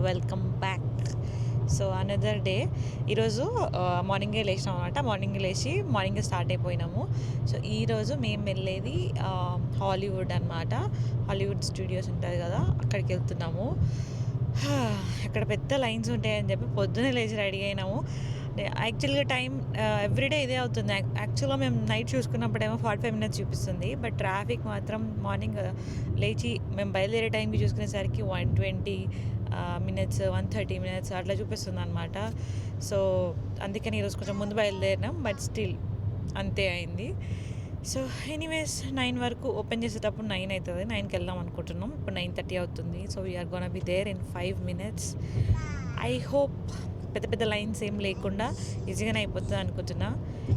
Welcome back. So another day. ఈరోజు మార్నింగే లేచినాం అనమాట. మార్నింగే స్టార్ట్ అయిపోయినాము. సో ఈరోజు మేము వెళ్ళేది హాలీవుడ్ అనమాట. హాలీవుడ్ స్టూడియోస్ ఉంటుంది కదా, అక్కడికి వెళ్తున్నాము. అక్కడ పెద్ద లైన్స్ ఉంటాయని చెప్పి పొద్దున్నే లేచి రెడీ అయినాము. యాక్చువల్గా టైం ఎవ్రీడే ఇదే అవుతుంది. యాక్చువల్గా మేము నైట్ చూసుకున్నప్పుడేమో 45 మినిట్స్ చూపిస్తుంది. బట్ ట్రాఫిక్ మాత్రం మార్నింగ్ లేచి మేము బయలుదేరే టైంకి చూసుకునేసరికి 120 మినిట్స్, 130 మినిట్స్ అట్లా చూపిస్తుంది అనమాట. సో అందుకని ఈరోజు కొంచెం ముందు బయలుదేరినాం, బట్ స్టిల్ అంతే అయింది. సో ఎనీవేస్ 9 వరకు ఓపెన్ చేసేటప్పుడు 9 అవుతుంది. 9కి వెళ్దాం అనుకుంటున్నాం. ఇప్పుడు 9:30 అవుతుంది. So we're gonna be there in 5 minutes. I hope పెద్ద పెద్ద లైన్స్ ఏం లేకుండా ఈజీగానే అయిపోతుంది అనుకుంటున్నా.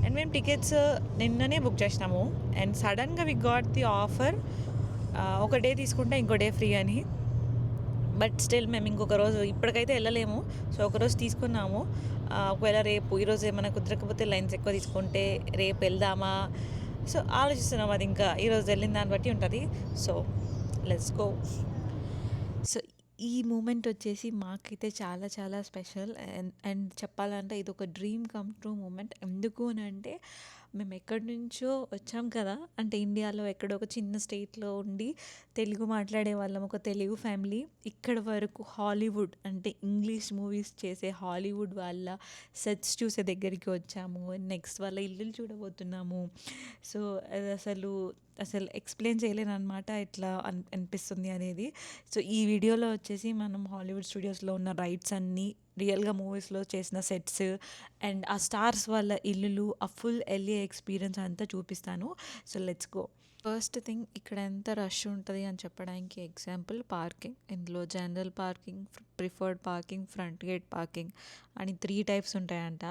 అండ్ మేము టికెట్స్ నిన్ననే బుక్ చేసినాము. అండ్ సడన్గా వి గాట్ ది ఆఫర్, ఒక డే తీసుకుంటే ఇంకో డే ఫ్రీ అని. బట్ స్టిల్ మేము ఇంకొక రోజు ఇప్పటికైతే వెళ్ళలేము. సో ఒకరోజు తీసుకున్నాము. ఒకవేళ ఈరోజు ఏమైనా కుదరకపోతే లైన్స్ ఎక్కువ తీసుకుంటే రేపు వెళ్దామా, సో ఆలోచిస్తున్నాం. అది ఇంకా ఈరోజు వెళ్ళిన దాన్ని బట్టి ఉంటుంది. So let's go. సో ఈ మూమెంట్ వచ్చేసి మాకైతే చాలా చాలా స్పెషల్. అండ్ చెప్పాలంటే ఇది ఒక డ్రీమ్ కమ్ ట్రూ మూమెంట్. ఎందుకు అని అంటే మేము ఎక్కడి నుంచో వచ్చాం కదా, అంటే ఇండియాలో ఎక్కడో ఒక చిన్న స్టేట్లో ఉండి తెలుగు మాట్లాడే వాళ్ళం, ఒక తెలుగు ఫ్యామిలీ. ఇక్కడ వరకు హాలీవుడ్ అంటే ఇంగ్లీష్ మూవీస్ చేసే హాలీవుడ్ వాళ్ళ సెట్స్ చూసే దగ్గరికి వచ్చాము. నెక్స్ట్ వాళ్ళ ఇల్లులు చూడబోతున్నాము. సో అది అసలు ఎక్స్ప్లెయిన్ చేయలేను అనమాట ఎట్లా అనిపిస్తుంది అనేది. సో ఈ వీడియోలో వచ్చేసి మనం హాలీవుడ్ స్టూడియోస్లో ఉన్న రైట్స్ అన్నీ, రియల్గా మూవీస్లో చేసిన సెట్స్ అండ్ ఆ స్టార్స్ వాళ్ళ ఇల్లులు, ఆ ఫుల్ ఎల్ఏ ఎక్స్పీరియన్స్ అంతా చూపిస్తాను. So let's go. First thing, ఇక్కడ ఎంత రష్ ఉంటుంది అని చెప్పడానికి ఎగ్జాంపుల్ పార్కింగ్. ఇందులో general parking, preferred parking, front gate parking అని 3 టైప్స్ ఉంటాయంట.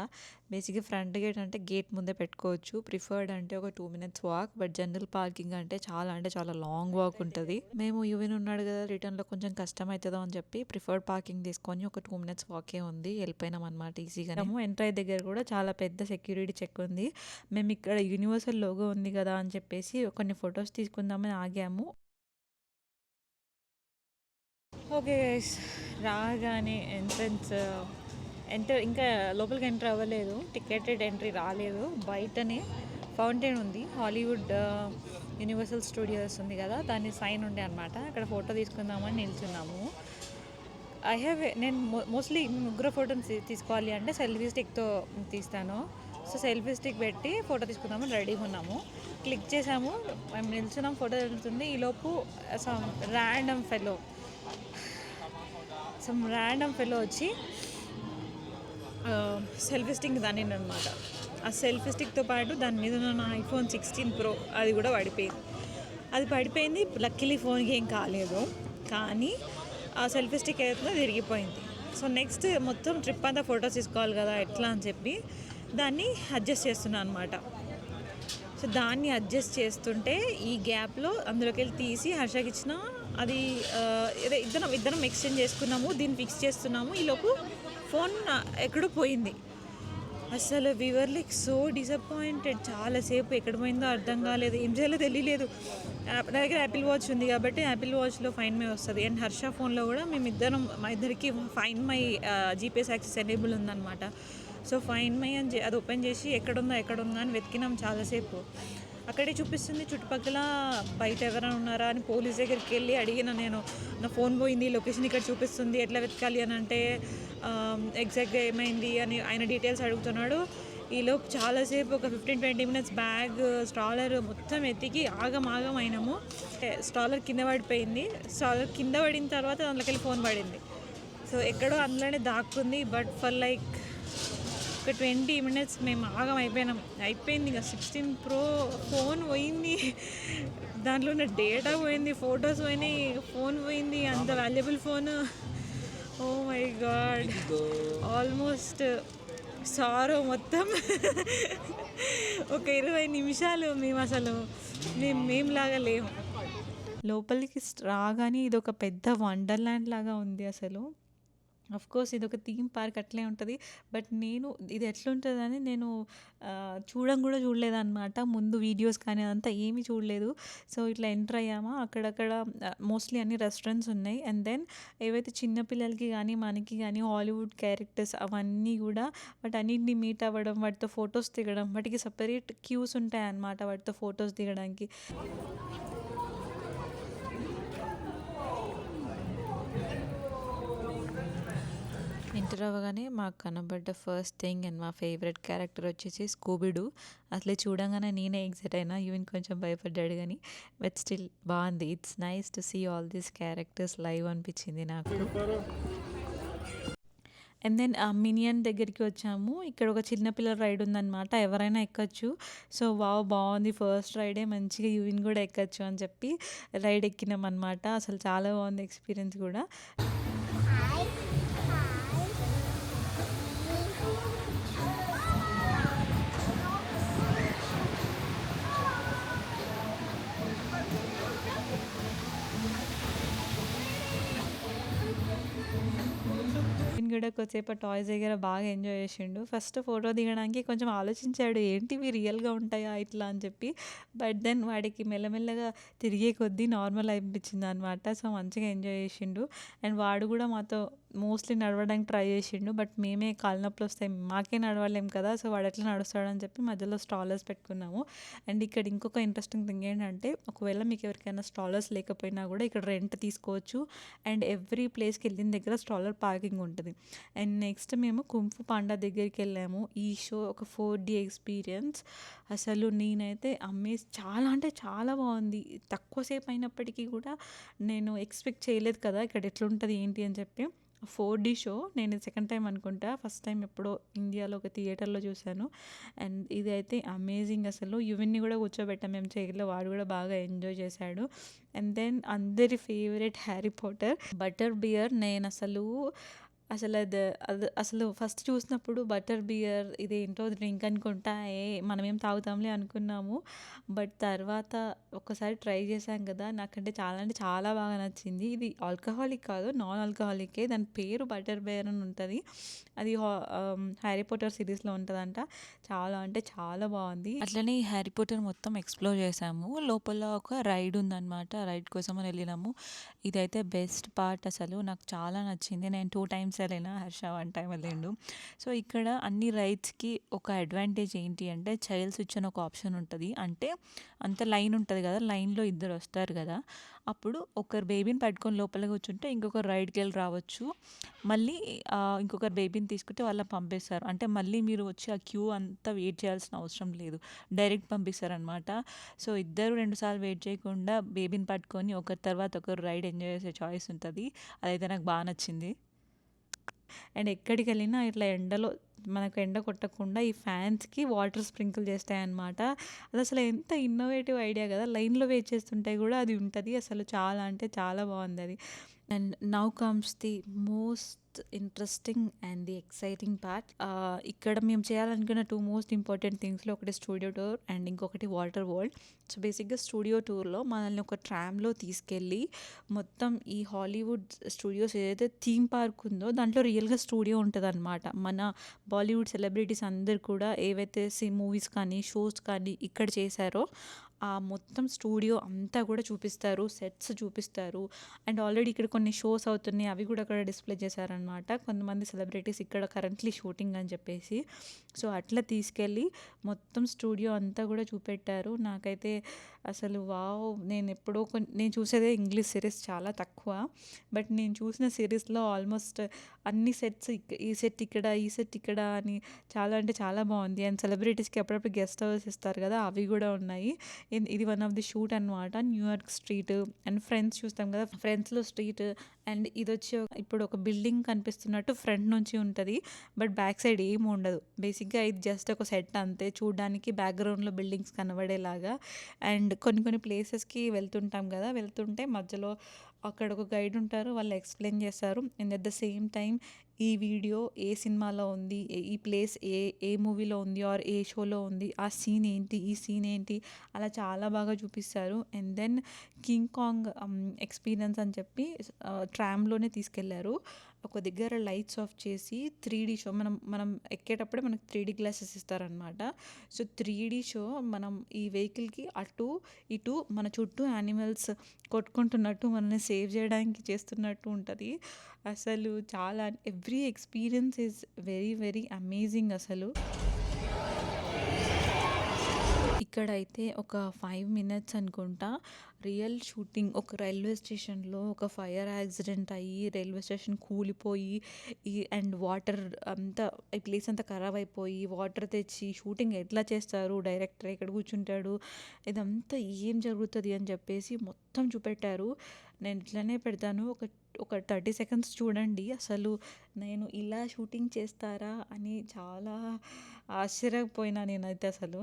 బేసిక్గా ఫ్రంట్ గేట్ అంటే గేట్ ముందే పెట్టుకోవచ్చు. ప్రిఫర్డ్ అంటే ఒక 2 minutes walk. But general parking అంటే చాలా లాంగ్ వాక్ ఉంటుంది. మేము యువన్ ఉన్నాడు కదా, రిటర్న్లో కొంచెం కష్టం అవుతుందో అని చెప్పి ప్రిఫర్డ్ పార్కింగ్ తీసుకొని ఒక 2 మినిట్స్ వాకే ఉంది, వెళ్ళిపోయినాం అనమాట ఈజీగా. ఎంటర్ అయ్యే దగ్గర కూడా చాలా పెద్ద సెక్యూరిటీ చెక్ ఉంది. మేము ఇక్కడ యూనివర్సల్ లోగో ఉంది కదా అని చెప్పేసి కొన్ని ఫొటోస్ తీసుకుందామని ఆగాము. ఓకే గైస్, రాగానే ఇంకా లోపలికి ఎంటర్ అవ్వలేదు. టికెటెడ్ ఎంట్రీ రాలేదు. బయటనే ఫౌంటైన్ ఉంది. హాలీవుడ్ యూనివర్సల్ స్టూడియోస్ ఉంది కదా, దాని సైన్ ఉండే అనమాట. అక్కడ ఫోటో తీసుకుందామని నిల్చున్నాము. నేను మోస్ట్లీ ముగ్గురు ఫోటోని తీసుకోవాలి అంటే సెల్ఫీ స్టిక్తో తీస్తాను. సో సెల్ఫీ స్టిక్ పెట్టి ఫోటో తీసుకుందామని రెడీగా ఉన్నాము. క్లిక్ చేసాము, మేము నిల్చున్నాం, ఫోటో వెళ్తుంది. ఈలోపు సమ్ ర్యాండమ్ ఫెలో వచ్చి సెల్ఫీ స్టిక్ దాని అనమాట. ఆ సెల్ఫీ స్టిక్తో పాటు దాని మీద ఉన్న iPhone 16 Pro అది కూడా పడిపోయింది. లక్కీలీ ఫోన్కి ఏం కాలేదు, కానీ ఆ సెల్ఫీ స్టిక్ ఏదైతుందో తిరిగిపోయింది. సో నెక్స్ట్ మొత్తం ట్రిప్ అంతా ఫొటోస్ తీసుకోవాలి కదా, ఎట్లా అని చెప్పి దాన్ని అడ్జస్ట్ చేస్తున్నాను అనమాట. సో దాన్ని అడ్జస్ట్ చేస్తుంటే ఈ గ్యాప్లో అందులోకి వెళ్ళి తీసి హర్షకి ఇచ్చిన. అది ఇద్దరం ఎక్స్చేంజ్ చేసుకున్నాము. దీన్ని ఫిక్స్ చేస్తున్నాము. ఈలోపు ఫోన్ ఎక్కడో పోయింది. అసలు వీఆర్ లైక్ సో డిసప్పాయింటెడ్. చాలాసేపు ఎక్కడ పోయిందో అర్థం కాలేదు, ఏం చేయాలో తెలియలేదు. నా దగ్గర యాపిల్ వాచ్ ఉంది కాబట్టి యాపిల్ వాచ్లో ఫైండ్ మై వస్తుంది. అండ్ హర్ష ఫోన్లో కూడా మా ఇద్దరికి find my GPS access enable ఉందన్నమాట. సో ఫైండ్ మై అని అది ఓపెన్ చేసి ఎక్కడుందా అని వెతికినాం చాలాసేపు. అక్కడే చూపిస్తుంది చుట్టుపక్కల. బయట ఎవరైనా ఉన్నారా అని పోలీస్ దగ్గరికి వెళ్ళి అడిగిన నేను. నా ఫోన్ పోయింది, లొకేషన్ ఇక్కడ చూపిస్తుంది, ఎట్లా వెతకాలి అని అంటే ఎగ్జాక్ట్గా ఏమైంది అని ఆయన డీటెయిల్స్ అడుగుతున్నాడు. ఈలోపు చాలాసేపు ఒక 15-20 మినిట్స్ బ్యాగ్, స్ట్రాలర్ మొత్తం ఎత్తికి ఆగం అయినాము. స్ట్రాలర్ కింద పడిపోయింది. స్ట్రాలర్ కింద పడిన తర్వాత అందులోకి వెళ్ళి ఫోన్ పడింది. సో ఎక్కడో అందులోనే దాక్కుంది. బట్ ఫర్ లైక్ ఒక 20 మినిట్స్ మేము అయిపోయింది. ఇంకా 16 Pro ఫోన్ పోయింది, దాంట్లో ఉన్న డేటా పోయింది, ఫొటోస్ పోయినాయి, ఫోన్ పోయింది, అంత valuable phone. Oh my god, almost sorrow మొత్తం. ఒక 20 నిమిషాలు మేంలాగా లేము. లోపలికి రాగానే ఇది ఒక పెద్ద వండర్ల్యాండ్ లాగా ఉంది. అసలు ఆఫ్‌కోర్స్ ఇదొక థీమ్ పార్క్ అట్లే ఉంటది. బట్ నేను ఇది ఎట్లుంటదని నేను గూడా చూడలేదనమాట. ముందు వీడియోస్ కానీ అదంతా ఏమీ చూడలేదు. సో, ఇట్లా ఎంటర్ అయ్యామా అక్కడక్కడ మోస్ట్‌లీ అన్ని రెస్టారెంట్స్ ఉన్నాయి. అండ్ దెన్ ఏవైతే చిన్న పిల్లలకి గానీ, మనకి గానీ హాలీవుడ్ క్యారెక్టర్స్ అవన్నీ గూడా వాటన్నిటిని మీట్ అవ్వడం, వాటితో ఫోటోస్ దిగడం, వాటికి సెపరేట్ క్యూస్ ఉంటాయన్నమాట వాటితో ఫోటోస్ దిగడానికి. ఎంటర్ అవ్వగానే మాకు కనబడ్డ ఫస్ట్ థింగ్ అండ్ మా ఫేవరెట్ క్యారెక్టర్ వచ్చేసి స్కూబీ డూ. అసలు చూడంగానే నేనే ఎక్సైట్ అయినా. ఈవెన్ కొంచెం భయపడ్డాడు గానీ బట్ స్టిల్ బాగుంది. It's nice to see all these characters live అనిపించింది నాకు. అండ్ దెన్ మినియన్ దగ్గరికి వచ్చాము. ఇక్కడ ఒక చిన్న పిల్లల రైడ్ ఉందనమాట. ఎవరైనా ఎక్కచ్చు. So, wow! బాగుంది. ఫస్ట్ రైడే మంచిగా ఈవెన్ కూడా ఎక్కచ్చు అని చెప్పి రైడ్ ఎక్కినామనమాట. అసలు చాలా బాగుంది ఎక్స్పీరియన్స్ కూడా. ఈయన కూడా కొద్దిసేపు ఆ టాయ్స్ దగ్గర బాగా ఎంజాయ్ చేసిండు. ఫస్ట్ ఫోటో దిగడానికి కొంచెం ఆలోచించాడు. ఏంటివి రియల్‌గా ఉంటాయా ఇట్లా అని చెప్పి. బట్ దెన్ వాడికి మెల్లమెల్లగా తిరిగే కొద్దీ నార్మల్ అనిపించిందనమాట. సో, మంచిగా ఎంజాయ్ చేసిండు. అండ్ వాడు కూడా మాతో మోస్ట్‌లీ నడవడానికి ట్రై చేసిండు. బట్ మేమే కాళ్ళు నొప్పులొస్తాయి. మాకే నడవలేం కదా! సో, వాడెట్లా నడుస్తాడని చెప్పి మధ్యలో స్ట్రాలర్స్ పెట్టుకున్నాము. అండ్ ఇక్కడ ఇంకొక ఇంట్రెస్టింగ్ థింగ్ ఏంటంటే, ఒకవేళ మీకు ఎవరికైనా స్ట్రాలర్స్ లేకపోయినా కూడా ఇక్కడ రెంట్ తీసుకోవచ్చు. అండ్ ఎవ్రీ ప్లేస్‌కి వెళ్ళిన దగ్గర స్ట్రాలర్ పార్కింగ్ ఉంటది. అండ్ నెక్స్ట్ మేము కుంఫు పాండా దగ్గరికెళ్ళాము. ఈ షో ఒక 4D ఎక్స్‌పీరియన్స్. అసలు నేనైతే చాలా అంటే చాలా బాగుంది. తక్కువ సేపు అయినప్పటికీ కూడా నేను ఎక్స్‌పెక్ట్ చేయలేదు కదా! ఇక్కడ ఎట్లుంటది ఏంటి అని చెప్పి. 4D షో నేను సెకండ్ టైమ్ అనుకుంటా. ఫస్ట్ టైం ఎప్పుడో ఇండియాలో ఒక థియేటర్‌లో చూశాను. అండ్ ఇదైతే అమేజింగ్ అసలు. యువన్‌ని కూడా కూర్చోబెట్టాం మేము చైర్‌లో. వాడు కూడా బాగా ఎంజాయ్ చేశాడు. అండ్ దెన్ అందరి favourite 'Harry Potter' butter beer. నేనసలు అసలు ఫస్ట్ చూసినప్పుడు బటర్ బియర్ ఇదేంటో డ్రింక్ అనుకుంటా. మనమేం తాగుతాంలే అనుకున్నాము. బట్ తర్వాత ఒక్కసారి ట్రై చేశాం కదా! నాకంటే చాలా అంటే చాలా బాగా నచ్చింది. ఇది ఆల్కహాలిక్ కాదు, నాన్ ఆల్కహాలికే. దాని పేరు బటర్ బియర్ అని ఉంటది. అది 'హ్యారీ పాటర్' సిరీస్‌లో ఉంటదంట. చాలా అంటే చాలా బాగుంది. అట్లనే ఈ 'హ్యారీ పాటర్' మొత్తం ఎక్స్‌ప్లోర్ చేశాము. లోపల ఒక రైడ్ ఉందనమాట. రైడ్ కోసమని వెళ్ళినాము. ఇదైతే బెస్ట్ పార్ట్ అసలు. నాకు చాలా నచ్చింది. నేను 2 టైమ్స్ వెళ్ళినా. హర్ష 1 టైమ్ వెళ్ళిండు. సో, ఇక్కడ అన్ని రైడ్స్‌కి ఒక అడ్వాంటేజ్ ఏంటి అంటే చైల్డ్ స్విచ్ అని ఒక ఆప్షన్ ఉంటది. అంటే అంత లైన్ ఉంటది కదా! లైన్‌లో ఇద్దరు వస్తారు కదా! అప్పుడు ఒకరు బేబీని పట్టుకొని లోపల కూర్చుంటే ఇంకొకరు రైడ్‌కెళ్ళి రావచ్చు. మళ్ళీ ఇంకొకరు బేబీని తీసుకుంటే వాళ్ళని పంపేస్తారు. అంటే మళ్ళీ మీరు వచ్చి ఆ క్యూ అంతా వెయిట్ చేయాల్సిన అవసరం లేదు. డైరెక్ట్ పంపిస్తారనమాట. సో, ఇద్దరు 2 సార్లు వెయిట్ చేయకుండా బేబీని పట్టుకొని ఒకరి తర్వాత ఒకరు రైడ్ ఎంజాయ్ చేసే చాయిస్ ఉంటది. అదైతే నాకు బాగా నచ్చింది. అండ్ ఎక్కడికెళ్ళినా ఇట్లా ఎండలో మనకు ఎండ కొట్టకుండా ఈ ఫ్యాన్స్‌కి వాటర్ స్ప్రింకిల్ చేస్తాయన్నమాట. అదసలు ఎంత ఇన్నోవేటివ్ ఐడియా కదా! లైన్‌లో వెయిట్ చేస్తుంటే కూడా అది ఉంటది. అసలు చాలా అంటే చాలా బాగుందది. And now comes the most interesting and the exciting part. ఇక్కడ మేము చేయాలనుకున్న 2 మోస్ట్ ఇంపార్టెంట్ థింగ్స్‌లో ఒకటి స్టూడియో టూర్ అండ్ ఇంకొకటి వాటర్ వరల్డ్. సో, బేసిక్‌గా స్టూడియో టూర్‌లో మనల్ని ఒక ట్రామ్‌లో తీసుకెళ్ళి మొత్తం ఈ హాలీవుడ్ స్టూడియోస్ ఏదైతే థీమ్ పార్క్ ఉందో దాంట్లో రియల్‌గా స్టూడియో ఉంటదనమాట. మన బాలీవుడ్ సెలబ్రిటీస్ అందరూ కూడా ఏవైతే మూవీస్ కానీ, షోస్ కానీ ఇక్కడ చేశారో ఆ మొత్తం స్టూడియో అంతా కూడా చూపిస్తారు. సెట్స్ చూపిస్తారు. అండ్ ఆల్రెడీ ఇక్కడ కొన్ని షోస్ అవుతున్నాయి. అవి కూడా అక్కడ డిస్‌ప్లే చేశారనమాట. కొంతమంది సెలబ్రిటీస్ ఇక్కడ కరెంట్‌లీ షూటింగ్ అని చెప్పేసి. సో, అట్లా తీసుకెళ్ళి మొత్తం స్టూడియో అంతా కూడా చూపెట్టారు. నాకైతే అసలు వావ్! నేను చూసేదే ఇంగ్లీష్ సీరీస్ చాలా తక్కువ. బట్ నేను చూసిన సీరీస్‌లో ఆల్మోస్ట్ అన్ని సెట్స్ ఈ సెట్ ఇక్కడ, ఈ సెట్ ఇక్కడ అని చాలా అంటే చాలా బాగుంది. అండ్ సెలబ్రిటీస్‌కి అప్పుడప్పుడు గెస్ట్ హౌస్ ఇస్తారు కదా! అవి కూడా ఉన్నాయి. ఇది వన్ ఆఫ్ ది షూట్ అనమాట. న్యూయార్క్ స్ట్రీట్ అండ్ ఫ్రెండ్స్ చూస్తాం కదా! ఫ్రెండ్స్‌లో స్ట్రీట్ అండ్ ఇదొచ్చి ఇప్పుడు ఒక బిల్డింగ్ కనిపిస్తున్నట్టు ఫ్రంట్ నుంచి ఉంటది. బట్ బ్యాక్ సైడ్ ఏమి ఉండదు. బేసిక్‌గా ఇది జస్ట్ ఒక సెట్ అంతే. చూడడానికి బ్యాక్‌గ్రౌండ్‌లో బిల్డింగ్స్ కనబడేలాగా. అండ్ కొన్ని కొన్ని ప్లేసెస్‌కి వెళ్తుంటాం కదా! వెళ్తుంటే మధ్యలో అక్కడ ఒక గైడ్ ఉంటారు, వాళ్ళు ఎక్స్ప్లెయిన్ చేస్తారు. And at the same time ఈ వీడియో ఏ సినిమాలో ఉంది, ఈ ప్లేస్ ఏ మూవీలో ఉంది ఆర్ ఏ షోలో ఉంది, ఆ సీన్ ఏంటి, ఈ సీన్ ఏంటి, అలా చాలా బాగా చూపిస్తారు. And then King Kong experience అని చెప్పి ట్రామ్లోనే తీసుకెళ్లారు. ఒక దగ్గర లైట్స్ ఆఫ్ చేసి 3D షో, మనం ఎక్కేటప్పుడే మనకు 3D గ్లాసెస్ ఇస్తారనమాట. సో 3D షో మనం ఈ వెహికల్కి అటు ఇటు మన చుట్టూ యానిమల్స్ కొట్టుకుంటున్నట్టు మనల్ని సేవ్ చేయడానికి చేస్తున్నట్టు ఉంటుంది. అసలు చాలా every experience is very very amazing అసలు. ఇక్కడైతే ఒక 5 మినిట్స్ అనుకుంటా రియల్ షూటింగ్, ఒక రైల్వే స్టేషన్లో ఒక ఫైర్ యాక్సిడెంట్ అయ్యి రైల్వే స్టేషన్ కూలిపోయి అండ్ వాటర్ అంతా, ఈ ప్లేస్ అంతా ఖరాబ్ అయిపోయి వాటర్ తెచ్చి షూటింగ్ ఎట్లా చేస్తారు, డైరెక్టర్ ఎక్కడ కూర్చుంటాడు, ఇదంతా ఏం జరుగుతుంది అని చెప్పేసి మొత్తం చూపెట్టారు. నేను ఇట్లనే పెడతాను, ఒక 30 సెకండ్స్ చూడండి. అసలు నేను ఇలా షూటింగ్ చేస్తారా అని చాలా ఆశ్చర్యపోయినా నేనైతే అసలు.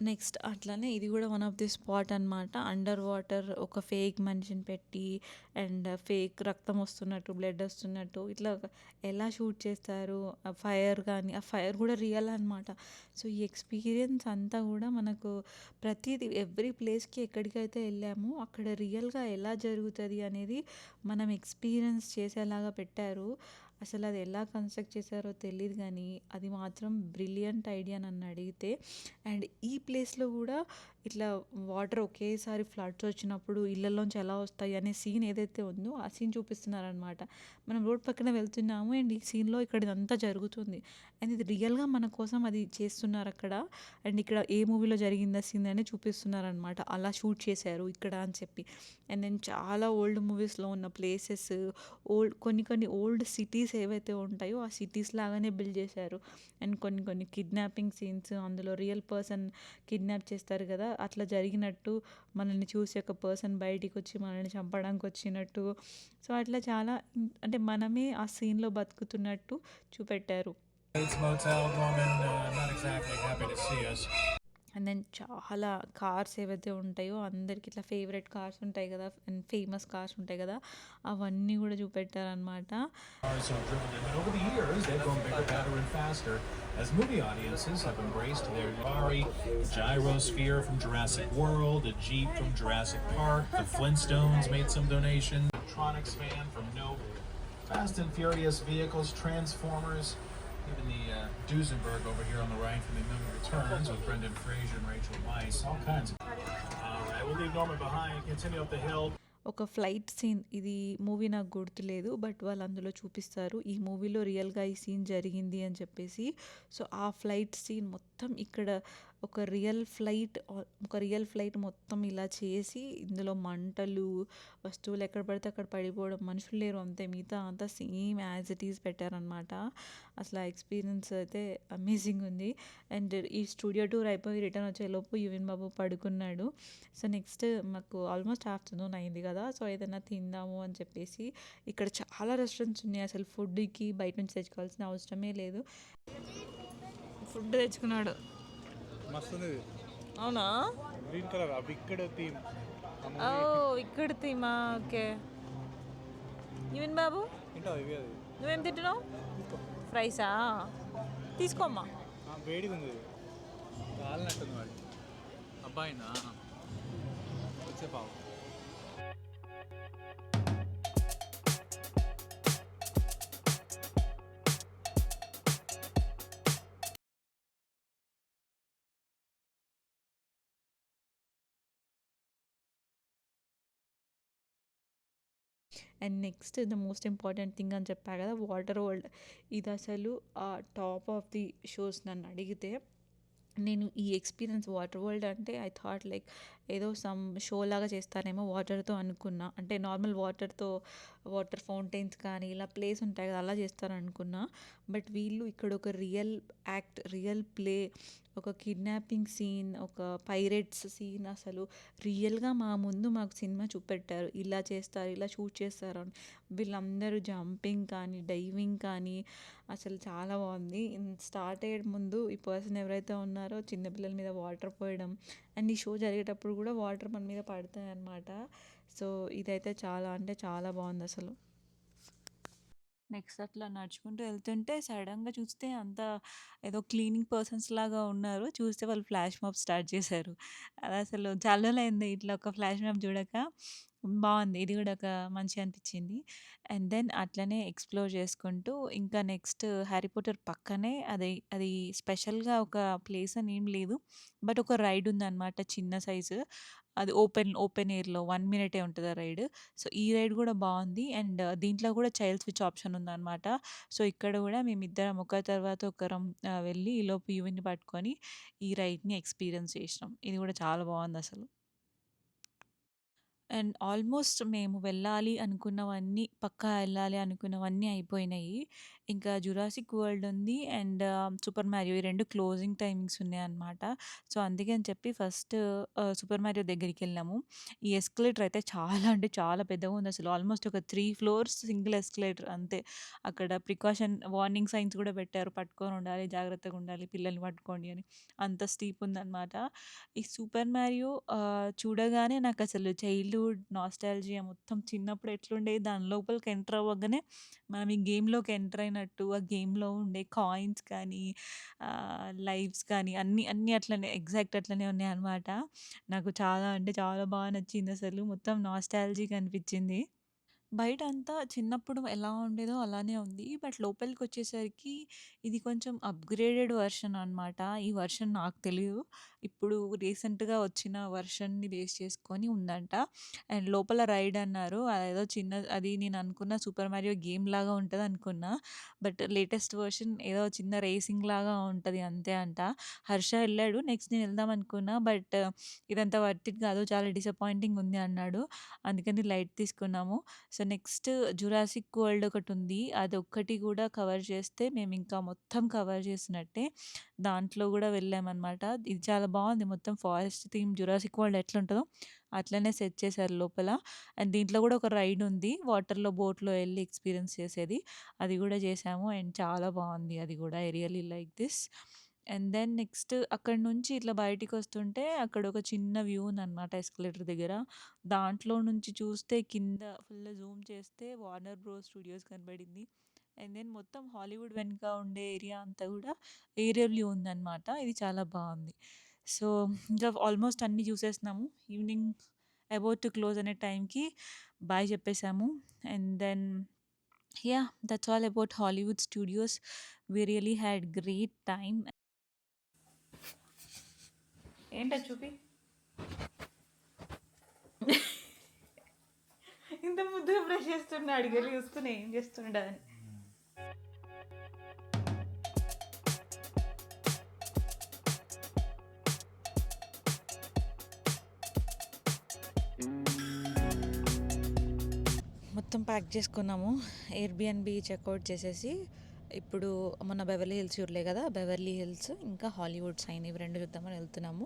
నెక్స్ట్ అట్లనే ఇది కూడా వన్ ఆఫ్ ది స్పాట్ అనమాట. అండర్ వాటర్ ఒక ఫేక్ మనిషిని పెట్టి అండ్ ఫేక్ రక్తం వస్తున్నట్టు, బ్లడ్ వస్తున్నట్టు ఇట్లా ఎలా షూట్ చేస్తారు. ఆ ఫైర్ కానీ, ఆ ఫైర్ కూడా రియల్ అనమాట. సో ఈ ఎక్స్పీరియన్స్ అంతా కూడా మనకు ప్రతిదీ ఎవ్రీ ప్లేస్కి ఎక్కడికైతే వెళ్ళామో అక్కడ రియల్గా ఎలా జరుగుతుంది అనేది మనం ఎక్స్పీరియన్స్ చేసేలాగా పెట్టారు. అసలు అది ఎలా కన్స్ట్రక్ట్ చేశారో తెలియదు కానీ అది మాత్రం బ్రిలియంట్ ఐడియా నన్ను అడిగితే. అండ్ ఈ ప్లేస్లో కూడా ఇట్లా వాటర్ ఒకేసారి ఫ్లడ్స్ వచ్చినప్పుడు ఇళ్ళల్లోంచి ఎలా వస్తాయి అనే సీన్ ఏదైతే ఉందో ఆ సీన్ చూపిస్తున్నారనమాట. మనం రోడ్ పక్కన వెళ్తున్నాము అండ్ ఈ సీన్లో ఇక్కడ ఇదంతా జరుగుతుంది అండ్ ఇది రియల్గా మన కోసం అది చేస్తున్నారు అక్కడ. అండ్ ఇక్కడ ఏ మూవీలో జరిగిందా సీన్ అని చూపిస్తున్నారనమాట. అలా షూట్ చేశారు ఇక్కడ అని చెప్పి. అండ్ దెన్ చాలా ఓల్డ్ మూవీస్లో ఉన్న ప్లేసెస్, కొన్ని ఓల్డ్ సిటీస్ ఏవైతే ఉంటాయో ఆ సిటీస్ లాగానే బిల్డ్ చేశారు. అండ్ కొన్ని కిడ్నాపింగ్ సీన్స్, అందులో రియల్ పర్సన్ కిడ్నాప్ చేస్తారు కదా, అట్లా జరిగినట్టు మనల్ని చూసి ఒక పర్సన్ బయటికి వచ్చి మనల్ని చంపడానికి వచ్చినట్టు. సో అట్లా చాలా అంటే మనమే ఆ సీన్లో బతుకుతున్నట్టు చూపెట్టారు. అండ్ దెన్ చాలా కార్స్ ఏవైతే ఉంటాయో అందరికి ఇట్లా ఫేవరెట్ కార్స్ ఉంటాయి కదా, అండ్ ఫేమస్ కార్స్ ఉంటాయి కదా, అవన్నీ కూడా చూపెట్టారనమాట. Over the years, they've grown bigger, better, and faster as movie audiences have embraced their Ferrari, Gyrosphere from Jurassic World, a Jeep from Jurassic Park, the Flintstones made some donations, electronics fan from Nope, Fast and Furious vehicles, Transformers, even the Duesenberg over here on the right from The Movie Returns with Brendan Fraser and Rachel Weisz, all kinds of. All right, we'll leave Norman behind and continue up the hill. ఒక flight scene, ఇది movie నాకు గుర్తులేదు but వాళ్ళు అందులో చూపిస్తారు ఈ మూవీలో రియల్గా ఈ సీన్ జరిగింది అని చెప్పేసి. సో ఆ ఫ్లైట్ సీన్ మొత్తం ఇక్కడ ఒక రియల్ ఫ్లైట్ మొత్తం ఇలా చేసి ఇందులో మంటలు, వస్తువులు ఎక్కడ పడితే అక్కడ పడిపోవడం, మనుషులు లేరు అంతే, మిగతా అంతా సేమ్ యాజ్ ఇట్ ఈస్ పెట్టారనమాట. అసలు ఆ ఎక్స్పీరియన్స్ అయితే అమేజింగ్ ఉంది. అండ్ ఈ స్టూడియో టూర్ అయిపోయి రిటర్న్ వచ్చేలోపు యువన్ బాబు పడుకున్నాడు. సో నెక్స్ట్ మాకు ఆల్మోస్ట్ ఆఫ్టర్నూన్ అయింది కదా, సో ఏదైనా తిందాము అని చెప్పేసి ఇక్కడ చాలా రెస్టారెంట్స్ ఉన్నాయి. అసలు ఫుడ్కి బయట నుంచి తెచ్చుకోవాల్సిన అవసరమే లేదు. ఫుడ్ తెచ్చుకున్నాడు. మస్తుంది. అవునా? గ్రీన్ కలర్ అవి ఇక్కడ థీమ్. ఇక్కడ థీమా? ఓకే. యువన్ బాబు తింటావు ఇవి? అది నువ్వేం తింటున్నావు? ఫ్రైసా? తీసుకోమ్మా. వేడిగా ఉంది, కాలినట్టుంది వాడు. అబ్బాయినా వచ్చే పావు. And next the most important thing అని చెప్పా కదా, వాటర్ వరల్డ్. ఇది అసలు టాప్ ఆఫ్ ది షోస్ నన్ను అడిగితే. నేను ఈ ఎక్స్‌పీరియన్స్ వాటర్ వరల్డ్ అంటే ఐ థాట్ లైక్ ఏదో సమ్ షో లాగా చేస్తారేమో వాటర్‌తో అనుకున్నా. అంటే నార్మల్ వాటర్‌తో వాటర్ ఫౌంటైన్స్ కానీ ఇలా ప్లేస్ ఉంటాయి కదా! అలా చేస్తారనుకున్నా. బట్ వీళ్ళు ఇక్కడ ఒక రియల్ యాక్ట్, రియల్ ప్లే, ఒక కిడ్నాపింగ్ సీన్, ఒక పైరేట్స్ సీన్ అసలు రియల్‌గా మా ముందు మాకు సినిమా చూపెట్టారు. ఇలా చేస్తారు, ఇలా షూట్ చేస్తారు అని. వీళ్ళందరూ జంపింగ్ కానీ, డైవింగ్ కానీ అసలు చాలా బాగుంది. స్టార్ట్ అయ్యే ముందు ఈ పర్సన్ ఎవరైతే ఉన్నారో చిన్న పిల్లల మీద వాటర్ పోయడం అండ్ ఈ షో జరిగేటప్పుడు కూడా వాటర్ మన మీద పడతాయి అన్నమాట. సో ఇదైతే చాలా అంటే చాలా బాగుంది అసలు. నెక్స్ట్ అట్లా నడుచుకుంటూ వెళ్తుంటే సడన్‌గా చూస్తే అంతా ఏదో క్లీనింగ్ పర్సన్స్ లాగా ఉన్నారు. చూస్తే వాళ్ళు ఫ్లాష్ మాబ్ స్టార్ట్ చేశారు. అదసలు చాలా రోజులయింది ఇట్లా ఒక ఫ్లాష్ మాబ్ చూడక. బావుంది. ఇది గూడా ఒక మంచిగా అనిపిచ్చింది. అండ్ దెన్ అట్లనే ఎక్స్‌ప్లోర్ చేసుకుంటూ ఇంకా నెక్స్ట్ 'హ్యారీ పాటర్' పక్కనే అది స్పెషల్‌గా ఒక ప్లేస్ అని ఏం లేదు. బట్ ఒక రైడ్ ఉందనమాట చిన్న సైజు. అది ఓపెన్ ఎయిర్‌లో 1 మినిటే ఉంటది ఆ రైడ్. సో, ఈ రైడ్ గూడా బావుంది. అండ్ దీంట్లో గూడా చైల్డ్ స్విచ్ ఆప్షన్ ఉందనమాట. సో, ఇక్కడ గూడా మేమిద్దరం ఒకరి తర్వాత ఒకరం వెళ్ళి ఈలోపు యువిని పట్టుకొని ఈ రైడ్‌ని ఎక్స్‌పీరియన్స్ చేసినాం. ఇది గూడా చాలా బావుందసలు. అండ్ ఆల్మోస్ట్ మేము వెళ్ళాలి అనుకున్నవన్నీ, పక్కా ఎళ్ళాలి అనుకున్నవన్నీ అయిపోయినాయి. ఇంకా 'జురాసిక్ వరల్డ్' ఉంది అండ్ 'సూపర్ మారియో' ఈ 2 క్లోజింగ్ టైమింగ్స్ ఉన్నాయన్నమాట. సో, అందుకని చెప్పి ఫస్ట్ 'సూపర్ మారియో' దగ్గరికెళ్ళాము. ఈ ఎస్కలేటర్ అయితే చాలా అంటే చాలా పెద్దగుందసలు. ఆల్మోస్ట్ ఒక 3 ఫ్లోర్స్ సింగిల్ ఎస్కలేటర్ అంతే. అక్కడ ప్రికాషన్ వార్నింగ్ సైన్స్ గూడా పెట్టారు. పట్టుకొనుండాలి, జాగ్రత్తగుండాలి, పిల్లల్ని పట్టుకోండి అని. అంత స్టీప్ ఉందన్నమాట. ఈ 'సూపర్ మారియో' చూడగానే నాకసలు చైల్డ్‌హుడ్ నాస్టాల్జియా మొత్తం చిన్నప్పుడు ఎట్లుండేది దాని లోపలికి ఎంటర్ అవ్వగానే మనం ఈ గేమ్‌లోకి ఎంటర్ అయినట్టు ఆ గేమ్‌లో ఉండే కాయిన్స్ కానీ లైవ్స్ కానీ అన్నీ అన్నీ అట్లనే ఎగ్జాక్ట్ అట్లనే ఉన్నాయన్నమాట. నాకు చాలా అంటే చాలా బాగా నచ్చిందసలు. మొత్తం నాస్టాల్జిక్ అనిపిచ్చింది. బయటంతా చిన్నప్పుడు ఎలా ఉండేదో అలానే ఉంది. బట్ లోపలికొచ్చేసరికి ఇది కొంచెం అప్‌గ్రేడెడ్ వెర్షన్ అనమాట. ఈ వెర్షన్ నాకు తెలీదు. ఇప్పుడు రీసెంట్‌గా వచ్చిన వెర్షన్‌ని బేస్ చేసుకొని ఉందంట. అండ్ లోపల రైడ్ అన్నారు. అదేదో అది నేను అనుకున్న 'సూపర్ మారియో' గేమ్ లాగా ఉంటదనుకున్నా. బట్ లేటెస్ట్ వెర్షన్ ఏదో చిన్న రేసింగ్ లాగా ఉంటది అంతే అంట. హర్ష ఎళ్ళాడు. నెక్స్ట్ నేను వెళ్దాం అనుకున్నా. బట్ ఇదంతా వర్త్ ఇట్ కాదు. చాలా డిసప్పాయింటింగ్ ఉంది అన్నాడు. అందుకని లైట్ తీసుకున్నాము. సో, నెక్స్ట్ 'జురాసిక్ వరల్డ్' ఒకటుంది. అదొక్కటి గూడా కవర్ చేస్తే మేమింకా మొత్తం కవర్ చేసినట్టే. దాంట్లో గూడా వెళ్ళామనమాట. ఇది చాలా బావుంది. మొత్తం ఫారెస్ట్ థీమ్ 'జురాసిక్ వరల్డ్' ఎట్లుంటదో అట్లనే సెట్ చేశారు లోపల. అండ్ దీంట్లో గూడా ఒక రైడ్ ఉంది. వాటర్‌లో బోట్‌లో ఎళ్లి ఎక్స్‌పీరియన్స్ చేసేది. అది గూడా చేశాము. అండ్ చాలా బావుంది అది గూడా. I really like this. And then next అక్కడి నుంచి ఇట్లా బయటికొస్తుంటే అక్కడొక చిన్న వ్యూ ఉందనమాట ఎస్కలేటర్ దగ్గర. దాంట్లో నుంచి చూస్తే కింద ఫుల్ జూమ్ చేస్తే 'వార్నర్ బ్రోస్ స్టూడియోస్' కనబడింది. అండ్ దెన్ మొత్తం హాలీవుడ్ వెనక ఉండే ఏరియా అంతా గూడా ఏరియల్ వ్యూ ఉందనమాట. ఇది చాలా బావుంది. సో, ఇంకా ఆల్మోస్ట్ అన్నీ చూసేసినాము. ఈవినింగ్ అబౌట్ టు క్లోజ్ అనే టైంకి బాయ్ చెప్పేసాము. And then yeah! That's all about Hollywood studios. We really had great time. ఏంటది చూపి? ఇంత ముద్దుగా బ్రష్ చేస్తుండే అడిగెళ్ళి చూస్తున్నా ఏం చేస్తుండని. మొత్తం ప్యాక్ చేసుకున్నాము. ఎయిర్‌బిఎన్‌బి చెక్‌ఔట్ చేసేసి ఇప్పుడు మొన్న బెవర్లీ హిల్స్ చూడలే కదా! బెవర్లీ హిల్స్ ఇంకా హాలీవుడ్ సైన్ ఇవి 2 చూద్దామని వెళ్తున్నాము.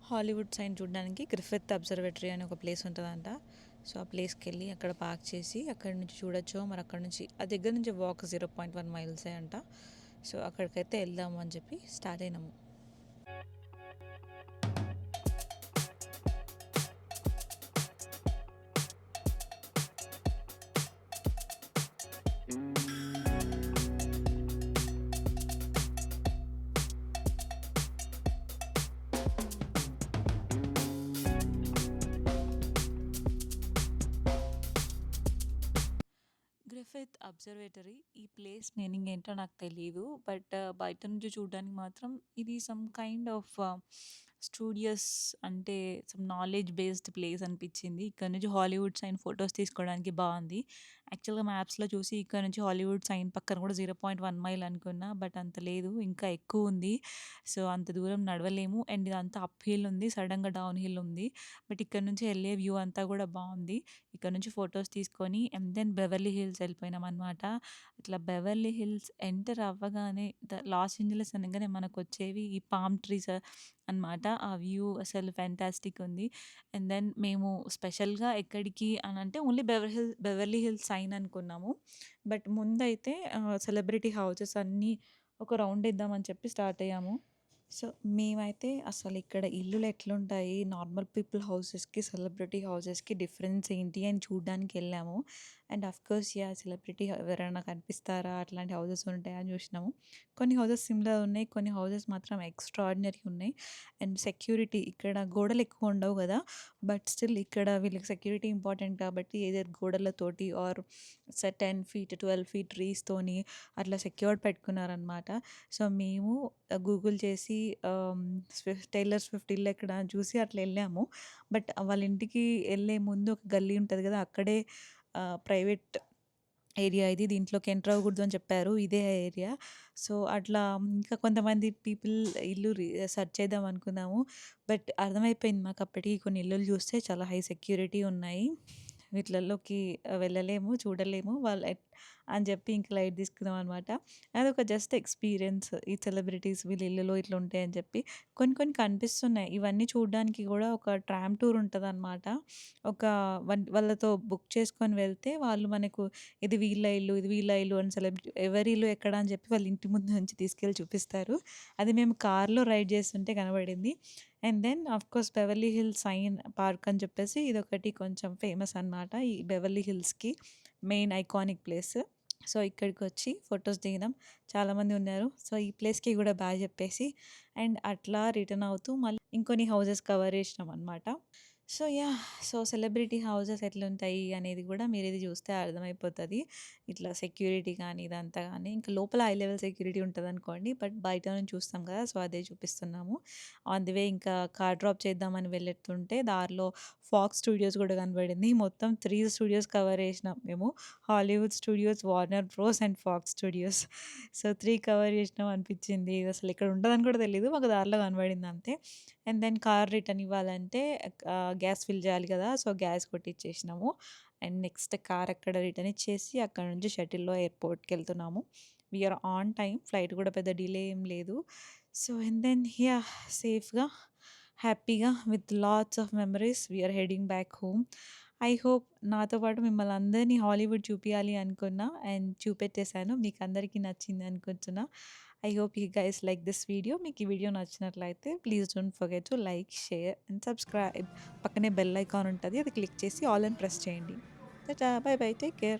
హాలీవుడ్ సైన్ చూడడానికి గ్రిఫిత్ అబ్జర్వేటరీ అని ఒక ప్లేస్ ఉంటదంట. సో, ఆ ప్లేస్‌కెళ్ళి అక్కడ పార్క్ చేసి అక్కడి నుంచి చూడొచ్చు. మరి అక్కడి నుంచి ఆ దగ్గర నుంచి వాక్ 0.1 మైల్సే అంట. సో, అక్కడికైతే వెళ్దాము అని చెప్పి స్టార్ట్ అయినాము. గ్రిఫిత్ అబ్జర్వేటరీ ఈ ప్లేస్ మీనింగ్ ఏంటో నాకు తెలీదు. బట్ బయట నుంచి చూడడానికి మాత్రం ఇది సమ్ కైండ్ ఆఫ్ స్టూడియస్ అంటే సమ్ నాలెడ్జ్ బేస్డ్ ప్లేస్ అనిపించింది. ఇక్కడ నుంచి హాలీవుడ్ సైన్ ఫొటోస్ తీసుకోవడానికి బాగుంది. యాక్చువల్‌గా మ్యాప్స్‌లో చూసి ఇక్కడ నుంచి హాలీవుడ్ సైన్ పక్కన కూడా 0.1 మైల్ అనుకున్నా. బట్ అంత లేదు. ఇంకా ఎక్కువుంది. సో, అంత దూరం నడవలేము. అండ్ ఇదంతా అప్ హిల్ ఉంది. సడెన్‌గా డౌన్ హిల్ ఉంది. బట్ ఇక్కడ నుంచి ఎళ్ళే వ్యూ అంతా కూడా బావుంది. ఇక్కడ నుంచి ఫోటోస్ తీసుకొని అండ్ దెన్ బెవర్లీ హిల్స్ వెళ్ళిపోయినామనమాట. ఇట్లా బెవర్లీ హిల్స్ ఎంటర్ అవ్వగానే లాస్ ఏంజలస్ అనగానే మనకొచ్చేవి ఈ పామ్ ట్రీస్ అనమాట. ఆ వ్యూ అసలు ఫెంటాస్టిక్ ఉంది. అండ్ దెన్ మేము స్పెషల్‌గా ఎక్కడికి అనంటే ఓన్లీ బెవర్లీ హిల్స్ సైన్ అనుకున్నాము. బట్ ముందైతే సెలబ్రిటీ హౌసెస్ అన్నీ ఒక రౌండ్ ఏద్దామని చెప్పి స్టార్ట్ అయ్యాము. సో, మేమైతే అసలిక్కడ ఇల్లులు ఎట్లుంటాయి, నార్మల్ పీపుల్ హౌసెస్‌కి, సెలబ్రిటీ హౌసెస్‌కి డిఫరెన్స్ ఏంటి అని చూడ్డానికెళ్ళాము. అండ్ ఆఫ్‌కోర్స్ సెలబ్రిటీ ఎవరైనా కనిపిస్తారా? అట్లాంటి హౌసెస్ ఉంటాయా అని చూసినాము. కొన్ని హౌసెస్ సిమిలర్ ఉన్నాయి. కొన్ని హౌసెస్ మాత్రం ఎక్స్‌ట్రార్డినరీ ఉన్నాయి. అండ్ సెక్యూరిటీ ఇక్కడ గోడలు ఎక్కువ ఉండవు గదా! బట్ స్టిల్ ఇక్కడ వీళ్ళకి సెక్యూరిటీ ఇంపార్టెంట్ కాబట్టి ఎయిదర్ గోడలతోటి ఆర్ 10 ఫీట్, 12 ఫీట్ ట్రీస్‌తోని అట్లా సెక్యూర్డ్ పెట్టుకున్నారనమాట. సో, మేము గూగుల్ చేసి టైలర్ స్విఫ్ట్ ఇల్లు ఎక్కడ అని చూసి అట్లా ఎళ్ళాము. బట్ వాళ్ళ ఇంటికి ఎళ్ళే ముందు ఒక గల్లీ ఉంటది గదా! అక్కడే ప్రైవేట్ ఏరియా ఇది. దీంట్లోకి ఎంటర్ అవ్వకూడదు అని చెప్పారు. ఇదే ఏరియా. సో, అట్లా ఇంకా కొంతమంది పీపుల్ ఇల్లు సెర్చ్ చేద్దాం అనుకున్నాము. బట్ అర్థమైపోయింది మాకప్పటికి కొన్ని ఇల్లులు చూస్తే చాలా హై సెక్యూరిటీ ఉన్నాయి. వీటిలలోకి వెళ్ళలేము, చూడలేము. అని చెప్పి ఇంక లైట్ తీసుకున్నాం అనమాట. అదొక జస్ట్ ఎక్స్‌పీరియన్స్. ఈ సెలబ్రిటీస్ వీళ్ళ ఇల్లులో ఇట్లా ఉంటాయని చెప్పి. కొన్ని కొన్ని కనిపిస్తున్నాయి. ఇవన్నీ చూడ్డానికి గూడా ఒక ట్రామ్ టూర్ ఉంటదనమాట. ఒక వాళ్ళతో బుక్ చేసుకొని వెళ్తే వాళ్ళు మనకు ఇది వీళ్ళ ఇల్లు, ఇది వీళ్ళ ఇల్లు అని ఎవరి ఇల్లు ఎక్కడ అని చెప్పి వాళ్ళ ఇంటి ముందు నుంచి తీసుకెళ్ళి చూపిస్తారు. అది మేము కార్‌లో రైడ్ చేస్తుంటే కనబడింది. And then of course Beverly Hills sign park అని చెప్పేసి ఇదొకటి కొంచెం ఫేమస్ అనమాట. ఈ బెవర్లీ హిల్స్‌కి మెయిన్ ఐకానిక్ ప్లేస్. సో, ఇక్కడికొచ్చి ఫోటోస్ దిగినాం. చాలామంది ఉన్నారు. సో, ఈ ప్లేస్‌కి గూడా బాయ్ జెప్పేసి అండ్ అట్లా రిటర్న్ అవుతూ మళ్ళీ ఇంకొన్ని హౌసెస్ కవర్ చేసినామనమాట. సో, సో, సెలబ్రిటీ హౌసెస్ ఎట్లుంటాయి అనేది గూడా మీరిది జూస్తే అర్థమైపోతది. ఇట్లా సెక్యూరిటీ గానీ, ఇదంతా గానీ ఇంకా లోపల హై లెవెల్ సెక్యూరిటీ ఉంటదనుకోండి. బట్ బయట నుంచి చూస్తాం గదా! సో, అదే చూపిస్తున్నాము. ఆన్ ది వే ఇంకా కార్ డ్రాప్ చేద్దామని వెళ్ళెత్తుంటే దారిలో ఫాక్స్ స్టూడియోస్ గూడా కనబడింది. మొత్తం 3 స్టూడియోస్ కవర్ చేసినాం మేము. Hollywood studios, Warner Bros and Fox studios. So, 3 cover చేసినాం అనిపిచ్చింది. ఇదసలు ఇక్కడ ఉంటదని కూడా తెలీదు. మాకు దారిలో కనబడింది అంతే. అండ్ దెన్ కార్ రిటర్న్ ఇవ్వాలంటే గ్యాస్ ఫిల్ చేయాలి కదా! సో, గ్యాస్ కొట్టిచ్చేసినాము. అండ్ నెక్స్ట్ కార్ అక్కడ రిటర్న్ ఇచ్చేసి అక్కడ నుంచి షటిల్‌లో ఎయిర్‌పోర్ట్‌కెళ్తున్నాము. We are on time. Flight కూడా పెద్ద డిలే ఏం లేదు. సో, అండ్ దెన్ సేఫ్‌గా, హ్యాపీగా with lots of memories we are heading back home. I hope నాతో పాటు మిమ్మల్ని అందరినీ హాలీవుడ్ చూపియాలి అనుకున్నా అండ్ చూపెట్టేసాను. మీకందరికీ నచ్చింది అనుకుంటున్నా. I hope you guys like this video. మీకు ఈ వీడియో నచ్చినట్లయితే please don't forget to like, share and subscribe. పక్కనే బెల్ ఐకాన్ ఉంటది. అది క్లిక్ చేసి ఆల్ అని ప్రెస్ చేయండి. Tata! By by. Take care.